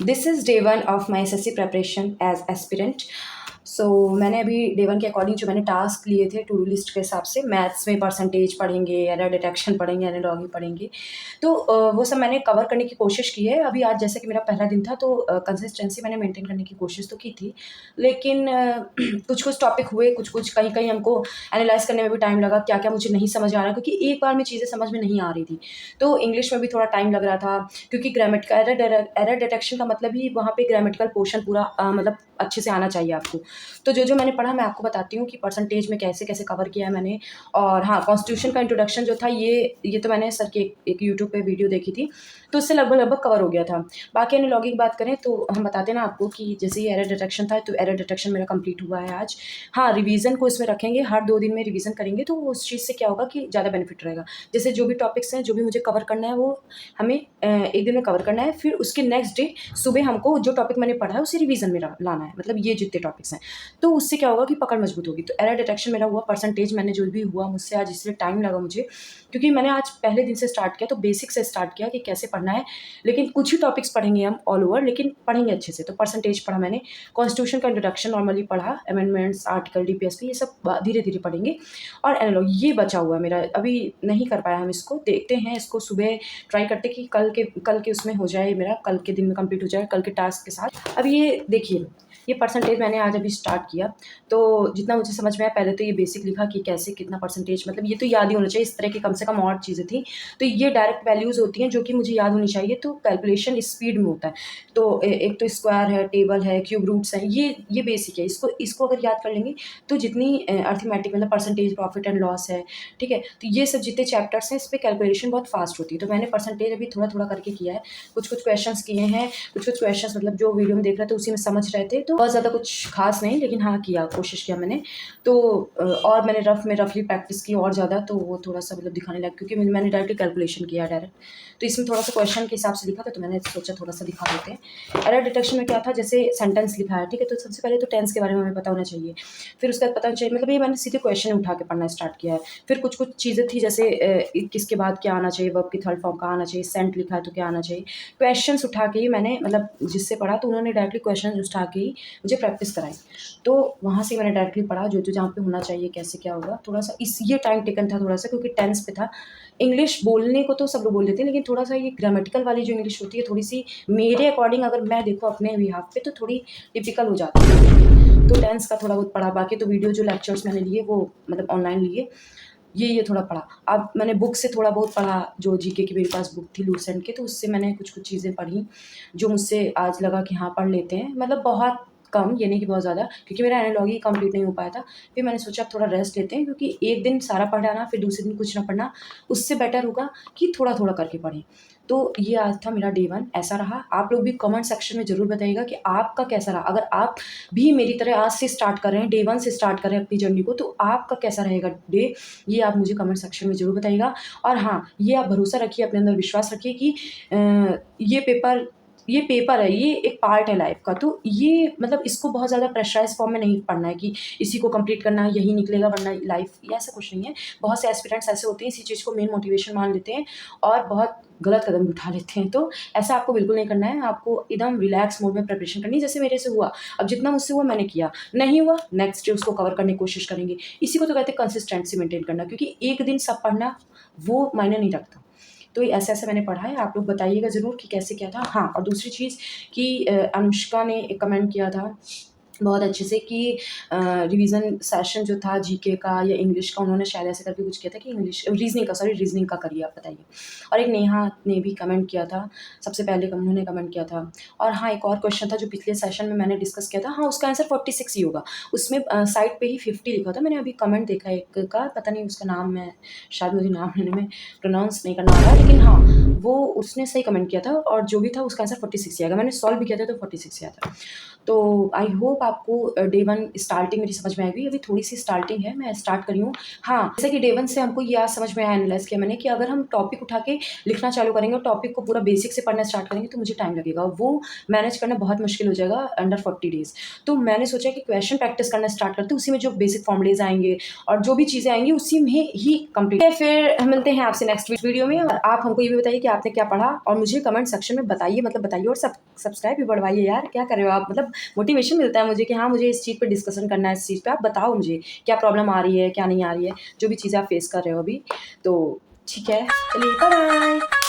This is day one of my SSC preparation as aspirant. सो मैंने अभी day one के according जो मैंने टास्क लिए थे टू डू लिस्ट के हिसाब से मैथ्स में परसेंटेज पढ़ेंगे, एरर डिटेक्शन पढ़ेंगे, एनालॉजी पढ़ेंगे, तो वो सब मैंने कवर करने की कोशिश की है। अभी आज जैसे कि मेरा पहला दिन था तो कंसिस्टेंसी मैंने मेंटेन करने की कोशिश तो की थी, लेकिन कुछ कुछ टॉपिक हुए, कुछ कुछ कहीं कहीं हमको एनालाइज करने में भी टाइम लगा, क्या क्या मुझे नहीं समझ आ रहा, क्योंकि एक बार में चीज़ें समझ में नहीं आ रही थी। तो इंग्लिश में भी थोड़ा टाइम लग रहा था, क्योंकि ग्रामेटिकल एरर डिटेक्शन का मतलब ही वहाँ पे ग्रामेटिकल पोर्शन पूरा मतलब अच्छे से आना चाहिए आपको। तो जो जो मैंने पढ़ा मैं आपको बताती हूँ कि परसेंटेज में कैसे कैसे कवर किया है मैंने। और हाँ, कॉन्स्टिट्यूशन का इंट्रोडक्शन जो था ये तो मैंने सर की एक यूट्यूब पे वीडियो देखी थी, तो उससे लगभग लगभग कवर हो गया था। बाकी एनालॉजी की बात करें तो हम बताते ना आपको कि जैसे ये एरर डिटेक्शन था, तो एरर डिटेक्शन मेरा कंप्लीट हुआ है आज। हाँ, रिवीजन को इसमें रखेंगे, हर 2 दिन में रिवीजन करेंगे तो उस चीज़ से क्या होगा कि ज़्यादा बेनिफिट रहेगा। जैसे जो भी टॉपिक्स हैं, जो भी मुझे कवर करना है, वो हमें एक दिन में कवर करना है, फिर उसके नेक्स्ट डे सुबह हमको जो टॉपिक मैंने पढ़ा है उसे रिवीजन में लाना है, मतलब ये जितने टॉपिक्स हैं। तो उससे क्या होगा कि पकड़ मजबूत होगी। तो एरर डिटेक्शन मेरा हुआ, परसेंटेज मैंने जो भी हुआ मुझसे आज, इसलिए टाइम लगा मुझे, क्योंकि मैंने आज पहले दिन से स्टार्ट किया, तो बेसिक से स्टार्ट किया कि कैसे पढ़ना है। लेकिन कुछ ही टॉपिक्स पढ़ेंगे हम ऑल ओवर, लेकिन पढ़ेंगे अच्छे से। तो परसेंटेज पढ़ा मैंने, कॉन्स्टिट्यूशन का इंट्रोडक्शन नॉर्मली पढ़ा, अमेंडमेंट्स, आर्टिकल, डीपीएसपी, ये सब धीरे धीरे पढ़ेंगे। और एनालॉजी ये बचा हुआ है मेरा, अभी नहीं कर पाया हम इसको, देखते हैं इसको सुबह ट्राई करते कि कल के उसमें हो जाए, मेरा कल के दिन में कंप्लीट हो जाए, कल के टास्क के साथ। अब ये देखिए, ये परसेंटेज मैंने आज अभी स्टार्ट किया, तो जितना मुझे समझ में आया, पहले तो ये बेसिक लिखा कि कैसे कितना परसेंटेज, मतलब ये तो याद ही होना चाहिए, इस तरह की कम से कम और चीज़ें थी। तो ये डायरेक्ट वैल्यूज़ होती हैं जो कि मुझे याद होनी चाहिए, तो कैलकुलेशन स्पीड में होता है। तो एक तो स्क्वायर है, टेबल है, क्यूब रूट्स हैं, ये बेसिक है। इसको अगर याद कर लेंगे तो जितनी अर्थमेटिक मतलब परसेंटेज, प्रॉफिट एंड लॉस है, ठीक है? तो ये सब जितने चैप्टर्स हैं, इस पे कैलकुलेशन बहुत फास्ट होती है। तो मैंने परसेंटेज अभी थोड़ा-थोड़ा करके किया है। कुछ-कुछ क्वेश्चंस किए हैं, कुछ-कुछ क्वेश्चंस मतलब जो वीडियो में देख रहे थे उसी में समझ रहे थे, तो बहुत ज़्यादा कुछ खास नहीं, लेकिन हाँ, किया, कोशिश किया मैंने। तो और मैंने रफली प्रैक्टिस की और ज़्यादा, तो वो थोड़ा-सा मतलब दिखाने लगा, क्योंकि मैंने डायरेक्टली कैलकुलेशन किया डायरेक्ट। तो इसमें थोड़ा-सा क्वेश्चन के हिसाब से लिखा था, तो मैंने सोचा थोड़ा-सा दिखा देते हैं। एरर डिटेक्शन में क्या था, जैसे सेंटेंस लिखा है, ठीक है? तो सबसे पहले तो टेंस के बारे में हमें पता होना चाहिए। फिर उसके बाद पता होना चाहिए, मतलब ये मैंने सीधे क्वेश्चन उठा के पढ़ना स्टार्ट किया है। फिर कुछ-कुछ चीज़ें थी, जैसे किसके बाद क्या आना चाहिए, वर्ब की थर्ड फॉर्म कहाँ आना चाहिए, सेंट लिखा है तो क्या आना चाहिए। क्वेश्चंस उठा के ही मैंने, मतलब जिससे पढ़ा तो उन्होंने डायरेक्टली क्वेश्चन उठा के ही मुझे प्रैक्टिस कराई। तो वहाँ से मैंने डायरेक्टली पढ़ा, जो जहाँ पे होना चाहिए, कैसे क्या होगा। थोड़ा-सा ये टाइम टेकन था थोड़ा-सा, क्योंकि टेंस पे था। इंग्लिश बोलने को तो सब लोग बोल लेते हैं, लेकिन थोड़ा-सा ये ग्रामेटिकल वाली जो इंग्लिश होती है, थोड़ी-सी मेरे अकॉर्डिंग अगर मैं देखूँ अपने बिहाफ़ पे, तो थोड़ी टिपिकल हो जाती है। तो टेंस का थोड़ा बहुत पढ़ा, बाकी तो वीडियो जो लेक्चर्स मैंने लिए वो मतलब ऑनलाइन लिए। ये थोड़ा पढ़ा। अब मैंने बुक से थोड़ा बहुत पढ़ा, जो जीके की मेरे पास बुक थी लूसेंट की, तो उससे मैंने कुछ-कुछ चीज़ें पढ़ी, जो मुझसे आज लगा कि हाँ, पढ़ लेते हैं। मतलब बहुत कम, ये नहीं कि बहुत ज़्यादा, क्योंकि मेरा एनालॉजी कंप्लीट नहीं हो पाया था। फिर मैंने सोचा अब थोड़ा रेस्ट लेते हैं, क्योंकि एक दिन सारा पढ़ आना, फिर दूसरे दिन कुछ ना पढ़ना, उससे बेटर होगा कि थोड़ा-थोड़ा करके पढ़ें। तो ये आज था मेरा डे 1, ऐसा रहा। आप लोग भी कमेंट सेक्शन में ज़रूर बताइएगा कि आपका कैसा रहा। अगर आप भी मेरी तरह आज से स्टार्ट कर रहे हैं, डे 1 से स्टार्ट कर रहे हैं अपनी जर्नी को, तो आपका कैसा रहेगा डे, ये आप मुझे कमेंट सेक्शन में ज़रूर बताइएगा। और हाँ, ये आप भरोसा रखिए, अपने अंदर विश्वास रखिए कि ये पेपर है, ये एक पार्ट है लाइफ़ का। तो ये मतलब इसको बहुत ज़्यादा प्रेशराइज़ फॉर्म में नहीं पढ़ना है कि इसी को कंप्लीट करना है, यही निकलेगा वरना लाइफ़, ये ऐसा कुछ नहीं है। बहुत से एस्पिरेंट्स ऐसे होते हैं, इसी चीज़ को मेन मोटिवेशन मान लेते हैं और बहुत गलत कदम उठा लेते हैं। तो ऐसा आपको बिल्कुल नहीं करना है, आपको एकदम रिलैक्स मोड में प्रिपरेशन करनी है, जैसे मेरे से हुआ। अब जितना मुझसे हुआ मैंने किया, नहीं हुआ नेक्स्ट डे उसको कवर करने की कोशिश करेंगे। इसी को तो कहते हैं कंसिस्टेंसी मेंटेन करना, क्योंकि एक दिन सब पढ़ना वो मायने नहीं रखता। तो ऐसे-ऐसे मैंने पढ़ा है, आप लोग बताइएगा ज़रूर कि कैसे क्या था। हाँ, और दूसरी चीज़ कि अनुष्का ने एक कमेंट किया था बहुत अच्छे से कि रिवीज़न सेशन जो था जीके का या इंग्लिश का, उन्होंने शायद ऐसे करके कुछ किया था कि रीज़निंग का करिए आप बताइए। और एक नेहा ने भी कमेंट किया था, सबसे पहले उन्होंने कमेंट किया था। और हाँ, एक और क्वेश्चन था जो पिछले सेशन में मैंने डिस्कस किया था, हाँ, उसका आंसर 46 ही होगा। उसमें साइड पे ही 50 लिखा था। मैंने अभी कमेंट देखा एक का, पता नहीं उसका नाम, मैं शायद मुझे नाम लेने में प्रोनाउंस नहीं करना आ रहा है, लेकिन हाँ, वो उसने सही कमेंट किया था और जो भी था उसका आंसर 46 ही आएगा। मैंने सॉल्व भी किया था तो 46 ही आया था। तो आई होप आपको डे 1 स्टार्टिंग मेरी समझ में आएगी। अभी थोड़ी-सी स्टार्टिंग है, मैं स्टार्ट करी हूँ। हाँ, जैसे कि डे 1 से हमको ये आज समझ में आया, एनालाइज़ किया मैंने कि अगर हम टॉपिक उठा के लिखना चालू करेंगे और टॉपिक को पूरा बेसिक से पढ़ना स्टार्ट करेंगे तो मुझे टाइम लगेगा। वो मैनेज करना बहुत मुश्किल हो जाएगा अंडर 40 डेज़। तो मैंने सोचा कि क्वेश्चन प्रैक्टिस करना स्टार्ट करते हैं, उसी में जो बेसिक फॉर्मूलेज़ आएँगे और जो भी चीज़ें आएँगी उसी में ही कंप्लीट। फिर मिलते हैं आपसे नेक्स्ट वीडियो में, और आप हमको ये भी बताइए रहिए कि आपने क्या पढ़ा और मुझे कमेंट सेक्शन में बताइए, मतलब बताइए, और सब्सक्राइब भी बढ़वाइए यार, क्या कर रहे हो आप? मतलब मोटिवेशन मिलता है मुझे कि हाँ, मुझे इस चीज़ पे डिस्कशन करना है, इस चीज़ पे आप बताओ मुझे क्या प्रॉब्लम आ रही है, क्या नहीं आ रही है, जो भी चीज़ें आप फेस कर रहे हो अभी। तो ठीक है, चलिए बाय बाय।